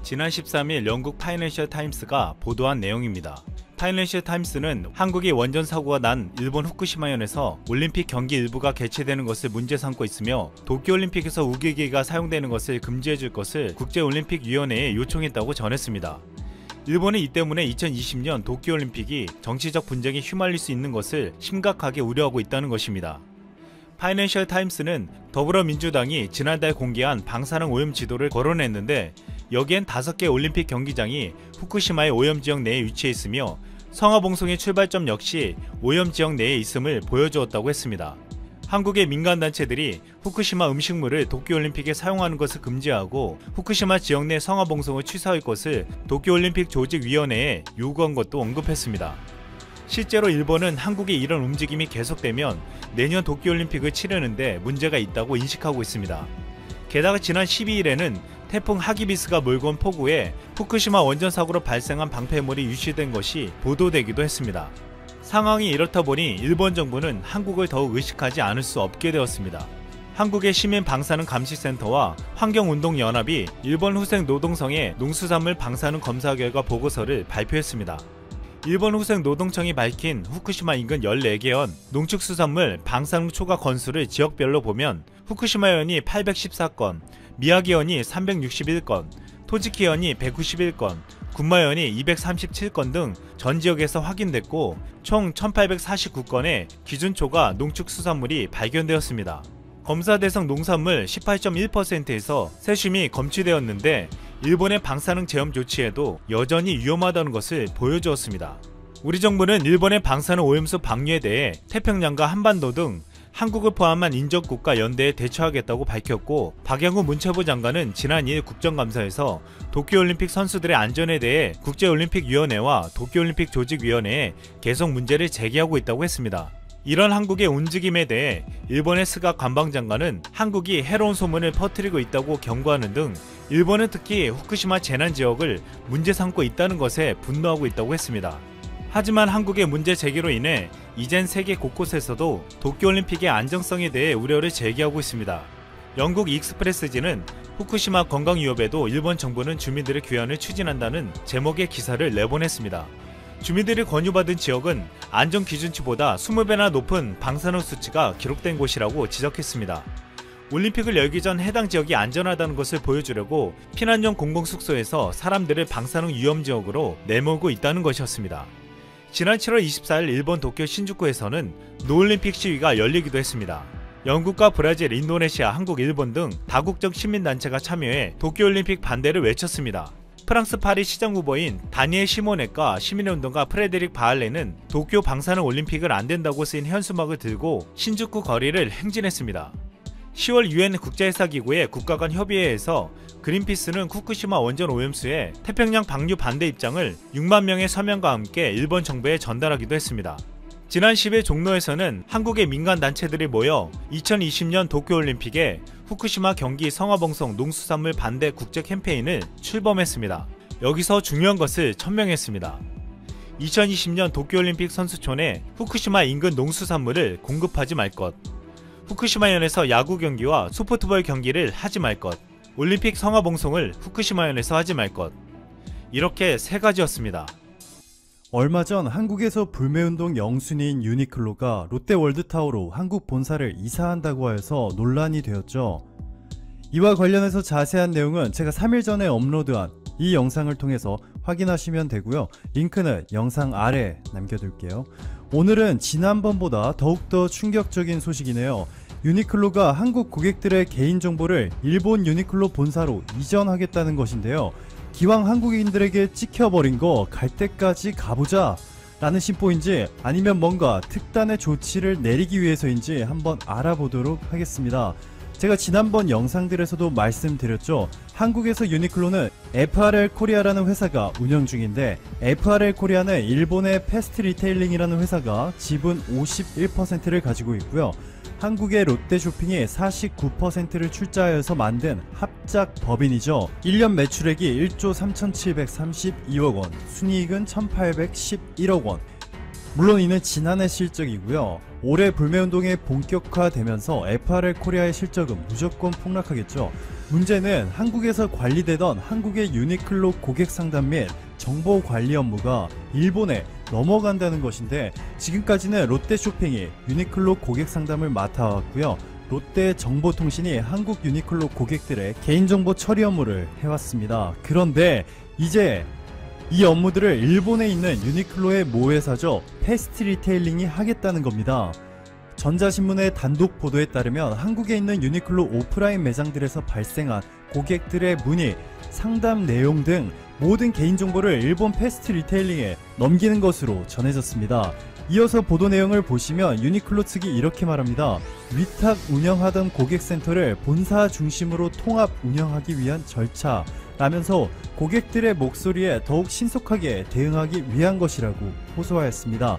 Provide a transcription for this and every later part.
지난 13일 영국 파이낸셜 타임스가 보도한 내용입니다. 파이낸셜 타임스는 한국이 원전 사고가 난 일본 후쿠시마현에서 올림픽 경기 일부가 개최되는 것을 문제 삼고 있으며 도쿄올림픽에서 우기기가 사용되는 것을 금지해줄 것을 국제올림픽위원회에 요청했다고 전했습니다. 일본은 이 때문에 2020년 도쿄올림픽이 정치적 분쟁에 휘말릴 수 있는 것을 심각하게 우려하고 있다는 것입니다. 파이낸셜 타임스는 더불어민주당이 지난달 공개한 방사능 오염 지도를 거론했는데 여기엔 5개 올림픽 경기장이 후쿠시마의 오염지역 내에 위치해 있으며 성화봉송의 출발점 역시 오염지역 내에 있음을 보여주었다고 했습니다. 한국의 민간단체들이 후쿠시마 음식물을 도쿄올림픽에 사용하는 것을 금지하고 후쿠시마 지역 내 성화봉송을 취소할 것을 도쿄올림픽 조직위원회에 요구한 것도 언급했습니다. 실제로 일본은 한국의 이런 움직임이 계속되면 내년 도쿄올림픽을 치르는데 문제가 있다고 인식하고 있습니다. 게다가 지난 12일에는 태풍 하기비스가 몰고 온 폭우에 후쿠시마 원전 사고로 발생한 방패물이 유실된 것이 보도되기도 했습니다. 상황이 이렇다 보니 일본 정부는 한국을 더욱 의식하지 않을 수 없게 되었습니다. 한국의 시민방사능 감시센터와 환경운동연합이 일본 후생 노동성의 농수산물 방사능 검사 결과 보고서를 발표했습니다. 일본 후생 노동청이 밝힌 후쿠시마 인근 14개현 농축수산물 방사능 초과 건수를 지역별로 보면 후쿠시마현이 814건, 미야기현이 361건, 토지키현이 191건, 군마현이 237건 등 전 지역에서 확인됐고 총 1849건의 기준초과 농축수산물이 발견되었습니다. 검사 대상 농산물 18.1%에서 세슘이 검출되었는데 일본의 방사능 제험 조치에도 여전히 위험하다는 것을 보여주었습니다. 우리 정부는 일본의 방사능 오염수 방류에 대해 태평양과 한반도 등 한국을 포함한 인접국가 연대에 대처하겠다고 밝혔고 박영구 문체부 장관은 지난 2일 국정감사에서 도쿄올림픽 선수들의 안전에 대해 국제올림픽위원회와 도쿄올림픽 조직위원회에 계속 문제를 제기하고 있다고 했습니다. 이런 한국의 움직임에 대해 일본의 스가 관방장관은 한국이 해로운 소문을 퍼뜨리고 있다고 경고하는 등 일본은 특히 후쿠시마 재난 지역을 문제 삼고 있다는 것에 분노하고 있다고 했습니다. 하지만 한국의 문제 제기로 인해 이젠 세계 곳곳에서도 도쿄올림픽의 안정성에 대해 우려를 제기하고 있습니다. 영국 익스프레스지는 후쿠시마 건강위협에도 일본 정부는 주민들의 귀환을 추진한다는 제목의 기사를 내보냈습니다. 주민들이 권유받은 지역은 안전기준치보다 20배나 높은 방사능 수치가 기록된 곳이라고 지적했습니다. 올림픽을 열기 전 해당 지역이 안전하다는 것을 보여주려고 피난용 공공숙소에서 사람들을 방사능 위험지역으로 내몰고 있다는 것이었습니다. 지난 7월 24일 일본 도쿄 신주쿠에서는 노올림픽 시위가 열리기도 했습니다. 영국과 브라질, 인도네시아, 한국, 일본 등 다국적 시민단체가 참여해 도쿄올림픽 반대를 외쳤습니다. 프랑스 파리 시장 후보인 다니엘 시모네과 시민운동가 프레데릭 바알레는 도쿄 방사능 올림픽을 안된다고 쓰인 현수막을 들고 신주쿠 거리를 행진했습니다. 10월 UN 국제해사기구의 국가 간 협의회에서 그린피스는 후쿠시마 원전 오염수에 태평양 방류 반대 입장을 6만 명의 서명과 함께 일본 정부에 전달하기도 했습니다. 지난 10일 종로에서는 한국의 민간단체들이 모여 2020년 도쿄올림픽에 후쿠시마 경기 성화봉송 농수산물 반대 국제 캠페인을 출범했습니다. 여기서 중요한 것을 천명했습니다. 2020년 도쿄올림픽 선수촌에 후쿠시마 인근 농수산물을 공급하지 말 것, 후쿠시마현에서 야구 경기와 소프트볼 경기를 하지 말 것, 올림픽 성화봉송을 후쿠시마현에서 하지 말 것, 이렇게 3가지였습니다. 얼마 전 한국에서 불매운동 영순위인 유니클로가 롯데월드타워로 한국 본사를 이사한다고 하여서 논란이 되었죠. 이와 관련해서 자세한 내용은 제가 3일 전에 업로드한 이 영상을 통해서 확인하시면 되고요. 링크는 영상 아래 남겨둘게요. 오늘은 지난번보다 더욱더 충격적인 소식이네요. 유니클로가 한국 고객들의 개인정보를 일본 유니클로 본사로 이전하겠다는 것인데요. 기왕 한국인들에게 찍혀버린 거 갈 때까지 가보자 라는 심보인지 아니면 뭔가 특단의 조치를 내리기 위해서인지 한번 알아보도록 하겠습니다. 제가 지난번 영상들에서도 말씀드렸죠. 한국에서 유니클로는 FRL 코리아라는 회사가 운영 중인데 FRL 코리아는 일본의 패스트 리테일링이라는 회사가 지분 51%를 가지고 있고요. 한국의 롯데쇼핑이 49%를 출자하여서 만든 합작 법인이죠. 1년 매출액이 1조 3,732억원, 순이익은 1,811억원. 물론 이는 지난해 실적이고요. 올해 불매운동이 본격화되면서 FRL 코리아의 실적은 무조건 폭락하겠죠. 문제는 한국에서 관리되던 한국의 유니클로 고객 상담 및 정보 관리 업무가 일본에 넘어간다는 것인데, 지금까지는 롯데쇼핑이 유니클로 고객 상담을 맡아왔고요. 롯데정보통신이 한국 유니클로 고객들의 개인정보 처리 업무를 해왔습니다. 그런데 이제 이 업무들을 일본에 있는 유니클로의 모회사죠, 패스트리테일링이 하겠다는 겁니다. 전자신문의 단독 보도에 따르면 한국에 있는 유니클로 오프라인 매장들에서 발생한 고객들의 문의, 상담 내용 등 모든 개인정보를 일본 패스트리테일링에 넘기는 것으로 전해졌습니다. 이어서 보도 내용을 보시면 유니클로 측이 이렇게 말합니다. 위탁 운영하던 고객센터를 본사 중심으로 통합 운영하기 위한 절차 라면서 고객들의 목소리에 더욱 신속하게 대응하기 위한 것이라고 호소하였습니다.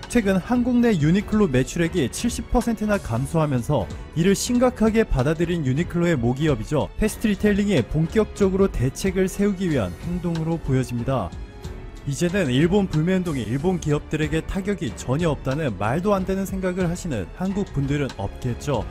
최근 한국 내 유니클로 매출액이 70%나 감소하면서 이를 심각하게 받아들인 유니클로의 모기업이죠, 패스트리테일링이 본격적으로 대책을 세우기 위한 행동으로 보여집니다. 이제는 일본 불매운동이 일본 기업들에게 타격이 전혀 없다는 말도 안 되는 생각을 하시는 한국 분들은 없겠죠.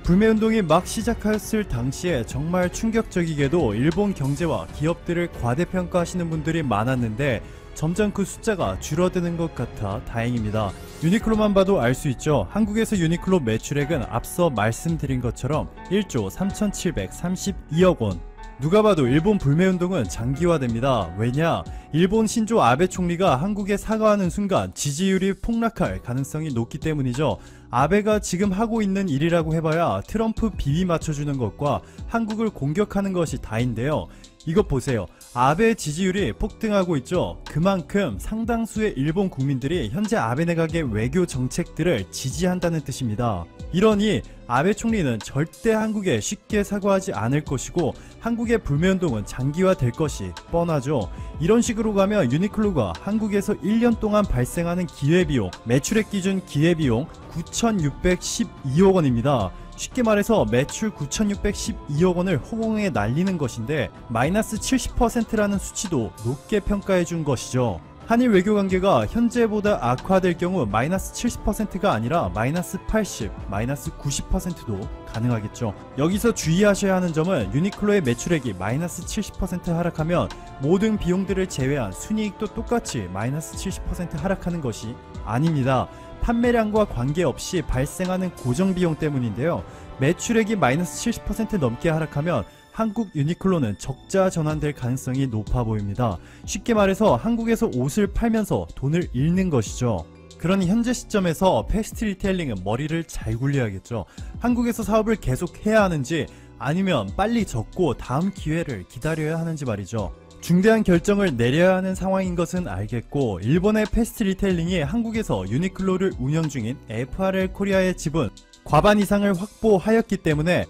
불매운동이 막 시작했을 당시에 정말 충격적이게도 일본 경제와 기업들을 과대평가하시는 분들이 많았는데 점점 그 숫자가 줄어드는 것 같아 다행입니다. 유니클로만 봐도 알 수 있죠. 한국에서 유니클로 매출액은 앞서 말씀드린 것처럼 1조 3,732억 원. 누가 봐도 일본 불매운동은 장기화됩니다. 왜냐? 일본 신조 아베 총리가 한국에 사과하는 순간 지지율이 폭락할 가능성이 높기 때문이죠. 아베가 지금 하고 있는 일이라고 해봐야 트럼프 비비 맞춰주는 것과 한국을 공격하는 것이 다인데요. 이것 보세요. 아베 지지율이 폭등하고 있죠. 그만큼 상당수의 일본 국민들이 현재 아베 내각의 외교 정책들을 지지한다는 뜻입니다. 이러니 아베 총리는 절대 한국에 쉽게 사과하지 않을 것이고 한국의 불매운동은 장기화될 것이 뻔하죠. 이런 식으로 가면 유니클로가 한국에서 1년 동안 발생하는 기회비용, 매출액 기준 기회비용 9,612억 원입니다. 쉽게 말해서 매출 9,612억 원을 허공에 날리는 것인데 마이너스 70%라는 수치도 높게 평가해 준 것이죠. 한일 외교관계가 현재보다 악화될 경우 마이너스 70%가 아니라 마이너스 80, 마이너스 90%도 가능하겠죠. 여기서 주의하셔야 하는 점은 유니클로의 매출액이 마이너스 70% 하락하면 모든 비용들을 제외한 순이익도 똑같이 마이너스 70% 하락하는 것이 아닙니다. 판매량과 관계없이 발생하는 고정비용 때문인데요. 매출액이 마이너스 70% 넘게 하락하면 한국 유니클로는 적자 전환될 가능성이 높아 보입니다. 쉽게 말해서 한국에서 옷을 팔면서 돈을 잃는 것이죠. 그러니 현재 시점에서 패스트리테일링은 머리를 잘 굴려야겠죠. 한국에서 사업을 계속 해야 하는지 아니면 빨리 접고 다음 기회를 기다려야 하는지 말이죠. 중대한 결정을 내려야 하는 상황인 것은 알겠고, 일본의 패스트리테일링이 한국에서 유니클로를 운영 중인 FRL 코리아의 지분 과반 이상을 확보하였기 때문에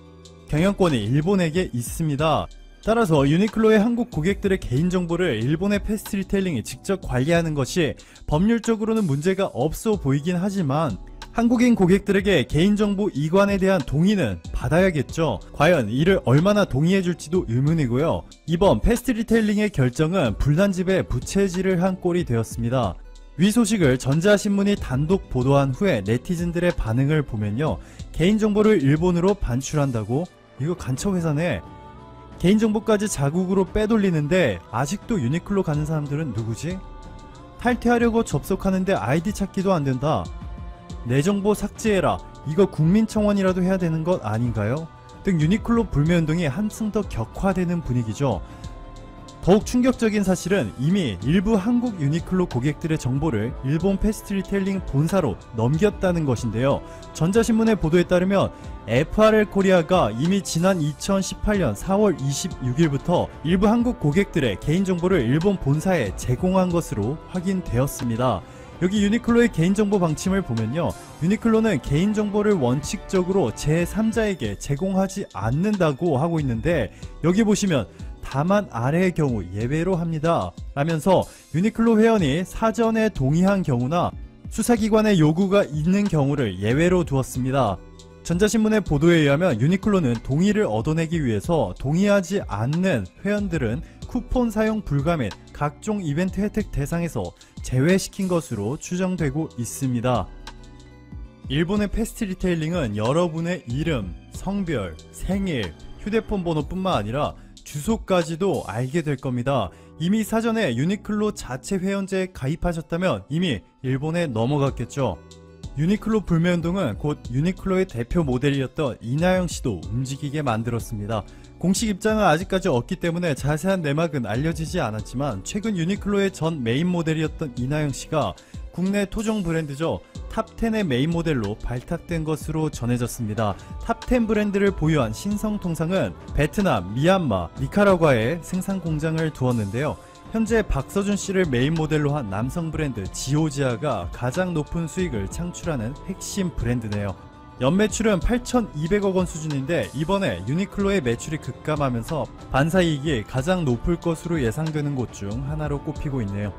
경영권이 일본에게 있습니다. 따라서 유니클로의 한국 고객들의 개인정보를 일본의 패스트리테일링이 직접 관리하는 것이 법률적으로는 문제가 없어 보이긴 하지만 한국인 고객들에게 개인정보 이관에 대한 동의는 받아야겠죠. 과연 이를 얼마나 동의해줄지도 의문이고요. 이번 패스트리테일링의 결정은 불난집에 부채질을 한 꼴이 되었습니다. 위 소식을 전자신문이 단독 보도한 후에 네티즌들의 반응을 보면요, 개인정보를 일본으로 반출한다고? 이거 간첩회사네. 개인정보까지 자국으로 빼돌리는데 아직도 유니클로 가는 사람들은 누구지? 탈퇴하려고 접속하는데 아이디 찾기도 안된다. 내 정보 삭제해라. 이거 국민청원이라도 해야 되는 것 아닌가요? 등 유니클로 불매운동이 한층 더 격화되는 분위기죠. 더욱 충격적인 사실은 이미 일부 한국 유니클로 고객들의 정보를 일본 패스트리테일링 본사로 넘겼다는 것인데요. 전자신문의 보도에 따르면 FRL 코리아가 이미 지난 2018년 4월 26일부터 일부 한국 고객들의 개인정보를 일본 본사에 제공한 것으로 확인되었습니다. 여기 유니클로의 개인정보 방침을 보면요, 유니클로는 개인정보를 원칙적으로 제3자에게 제공하지 않는다고 하고 있는데, 여기 보시면 다만 아래의 경우 예외로 합니다 라면서 유니클로 회원이 사전에 동의한 경우나 수사기관의 요구가 있는 경우를 예외로 두었습니다. 전자신문의 보도에 의하면 유니클로는 동의를 얻어내기 위해서 동의하지 않는 회원들은 쿠폰 사용 불가 및 각종 이벤트 혜택 대상에서 제외시킨 것으로 추정되고 있습니다. 일본의 패스트리테일링은 여러분의 이름, 성별, 생일, 휴대폰 번호뿐만 아니라 주소까지도 알게 될 겁니다. 이미 사전에 유니클로 자체 회원제에 가입하셨다면 이미 일본에 넘어갔겠죠. 유니클로 불매운동은 곧 유니클로의 대표 모델이었던 이나영 씨도 움직이게 만들었습니다. 공식 입장은 아직까지 없기 때문에 자세한 내막은 알려지지 않았지만 최근 유니클로의 전 메인 모델이었던 이나영 씨가 국내 토종 브랜드죠. 탑10의 메인 모델로 발탁된 것으로 전해졌습니다. 탑10 브랜드를 보유한 신성통상은 베트남, 미얀마, 니카라과에 생산 공장을 두었는데요. 현재 박서준 씨를 메인 모델로 한 남성 브랜드 지오지아가 가장 높은 수익을 창출하는 핵심 브랜드네요. 연매출은 8,200억 원 수준인데 이번에 유니클로의 매출이 급감하면서 반사이익이 가장 높을 것으로 예상되는 곳 중 하나로 꼽히고 있네요.